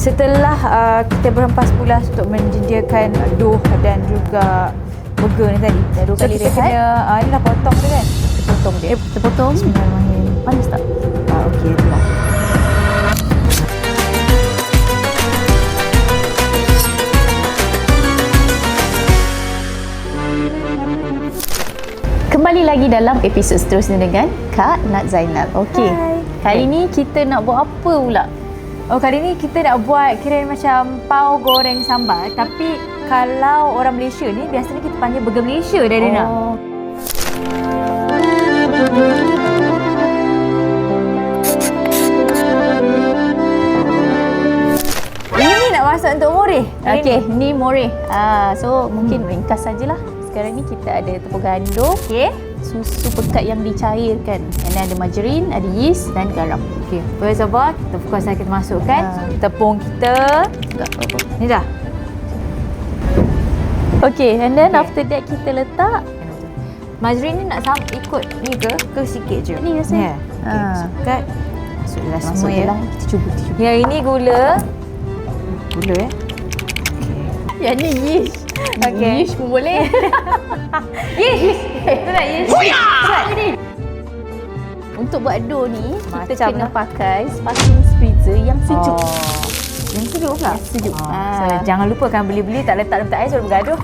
Setelah kita berhempas pulas untuk menyediakan dough dan juga burger ni tadi. Dah 2 kali kita rehat. kena inilah potong dia kan. Potong dia. Kita potong. Bismillahirrahmanirrahim. Panas tak? Okey, itulah. Kembali lagi dalam episod seterusnya dengan Kak Nat Zainal. Okey. Hai. Kali ni kita nak buat apa pula? Oh, kali ni kita nak buat kira macam pau goreng sambal. Tapi kalau orang Malaysia ni biasanya kita panggil burger Malaysia dah Rina. Ini nak masak untuk Moreh. Okey, ni Moreh. So mungkin ringkas sajalah. Sekarang ni kita ada tepung gandum, Okey. susu pekat yang dicairkan. And then ada margarin, ada yeast dan garam. Okey, first of all, kita of course kita masukkan tepung kita. Ni dah. Okey, and then Okey. after that kita letak Margarin ni nak ikut ni ke sikit je? ni rasanya. Okey, pekat. Masuk je lah semua Masuk je ya. lah. Kita cuba. Yang ini gula. Gula ya. Okey. Yang ni yeast. Okey. Yeast pun boleh. Yeast. Betul tak yeast? Betul. Untuk buat dough ni, kita Macam kena lah. pakai sparkling spritzer yang sejuk. Yang sejuk pula? Sejuk. So, jangan lupa kan beli-beli tak letak air suruh bergaduh.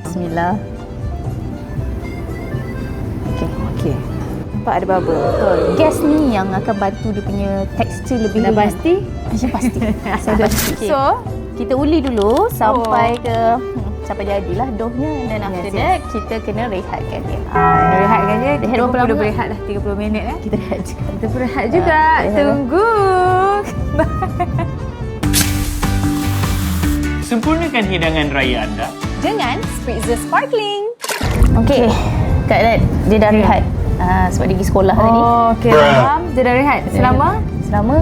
Bismillah. Okey. Okey. Nampak ada bubble. Betul. Gas ni yang akan bantu dia punya tekstur lebih Dah ringan. pasti? Macam pasti. Saya pasti. Okay. So, Kita uli dulu sampai ke sampai jadilah doughnya, dan after Yes, that kita kena rehatkan dia. kena rehatkan je. Rehat berapa lama? Dah berehat dah 30 minit Kita rehat juga. Kita berehat juga. rehat. Tunggu. Sempurnakan hidangan raya anda dengan Spritzer Sparkling. Okey. Kak Nat, dia dah rehat. Sebab dia pergi sekolah tadi. Oh, okey. Faham. Dia dah rehat selama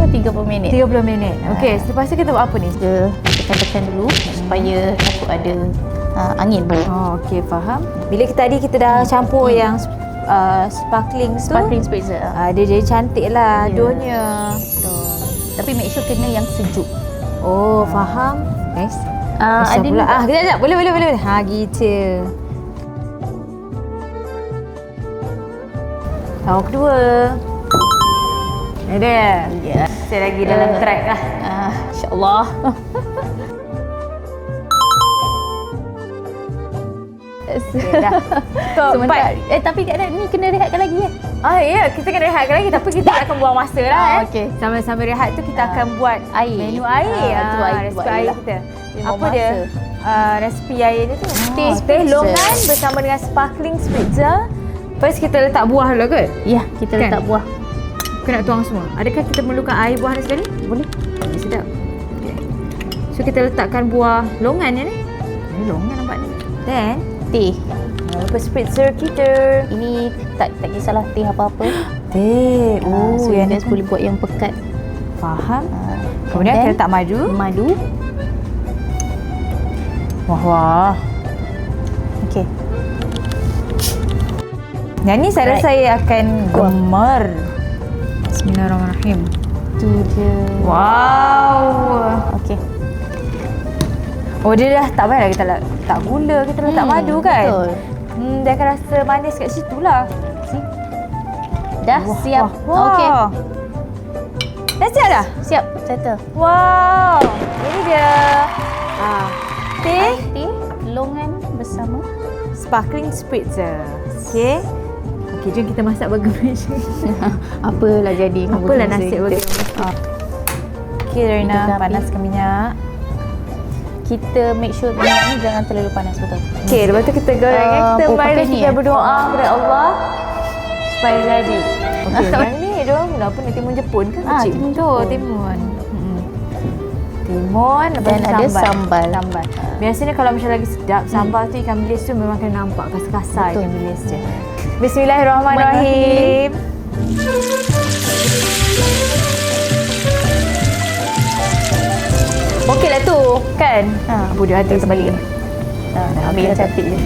30 minit. 30 minit. Okey, selepas tu kita buat apa ni? Kita tekan-tekan dulu supaya takut ada angin. Oh, okey, faham. Bila tadi kita dah campur yang sparkling tu, Sparkling spritzer. dia jadi cantik lah Ya. doughnya. Betul. Tapi make sure kena yang sejuk. Oh, faham. Guys. Ada pula. ni Kejap. Boleh. Gitu. Tahu kedua. Ada. Ya. Saya lagi dalam track lah. InsyaAllah. Okay, dah. So, Sementara, tapi Kak Nat ni kena rehatkan lagi ya? ya, kita kena rehatkan lagi tapi kita akan buang masa lah. Okey. Sambil rehat tu kita akan buat Air. menu air. Tu air, Resipi buat air air kita. Dia Apa buang dia? masa. Resipi air dia tu. Teh Teh spritzer. longan bersama dengan sparkling spritzer. First kita letak buah dulu ke? Ya, kita Kan? letak buah. Kena tuang semua. Adakah kita memerlukan air buah ni sekali? Boleh. Sedap. Okay. So kita letakkan buah longan ni. Ini longan nampak ni. Then Teh. apa spritzer kita? Ini tak kisahlah teh apa-apa. Teh. So yang you ni guys kan. boleh buat yang pekat. Faham. And Kemudian kita then letak madu. Madu. Wah. Okey. Yang ni saya rasa saya akan Wah. gemar. Bismillahirrahmanirrahim. Tu dia. Wow. Okey. Oh, dia dah tak payah kita letak gula, kita letak madu kan? Betul. Dia akan rasa manis kat situ lah. Dah siap. Wah. Okey. Dah siap dah? Siap. Settle. Wow. Ini dia. Teh Teh longan bersama sparkling spritzer. Okey. Okey, jom kita masak burger Malaysia. apalah jadi. Apalah nasib burger Malaysia. Okey, Rina, Kita panaskan minyak. Kita make sure minyak ni jangan terlalu panas, betul? Okey, lepas tu kita goreng. Kita mari pakai ni, kita berdoa kepada Allah supaya jadi. Okey, Ah. yang ni diorang guna apa ni? Timun Jepun ke? Kecil. timun Tu, Jepun. timun. Timun, lepas Dan tu ada sambal. Sambal. Biasanya kalau macam lagi sedap, sambal tu ikan bilis tu memang kena nampak kasar-kasar Betul. ikan bilis je. Bismillahirrahmanirrahim. Okey lah tu, kan? Bodoh hati terbalik. dah Ambil yang cantik je.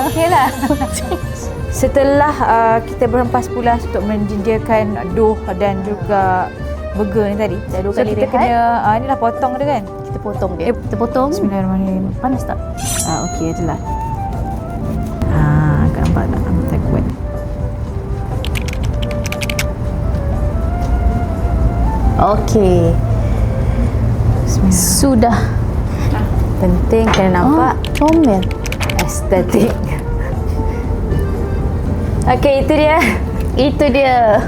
Okey lah. Setelah kita berhempas pulas untuk menyediakan dough dan juga burger ni tadi. Dah 2 So kali kita rehat. kena inilah potong dia kan. Kita potong dia. Kita potong. Bismillahirrahmanirrahim. Panas tak? Okey itulah. Kau nampak tak? Tak kuat. Okey. Bismillah. Sudah. Penting kena nampak Comel. estetik. Okey, itu dia. Itu dia.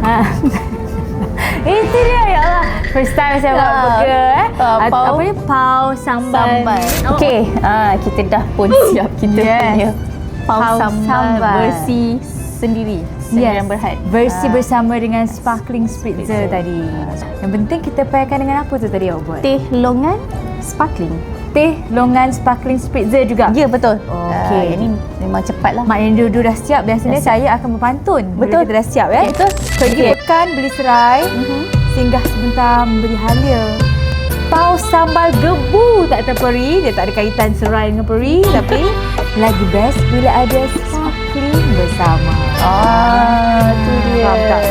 Itu dia, ya Allah. First time saya buat burger pau. Apa ni? Pau sambal. Sambal. Okey, kita dah pun siap kita punya pau sambal versi sendiri. Sendirian berhad. Versi bersama dengan sparkling spritzer tadi. Yang penting kita pairkan dengan apa tu tadi awak buat? Teh longan sparkling. Teh longan sparkling spritzer juga. Ya, betul. Okey. Yang ni memang cepat lah. Maknanya dulu dah siap. Biasanya saya akan berpantun. Betul. Bila kita dah siap Betul. Pergi pekan, beli serai. Singgah sebentar membeli halia. Pau sambal gebu tak terperi. Dia tak ada kaitan serai dengan peri. Tapi lagi best bila ada sparkling bersama. Tu dia. Faham tak?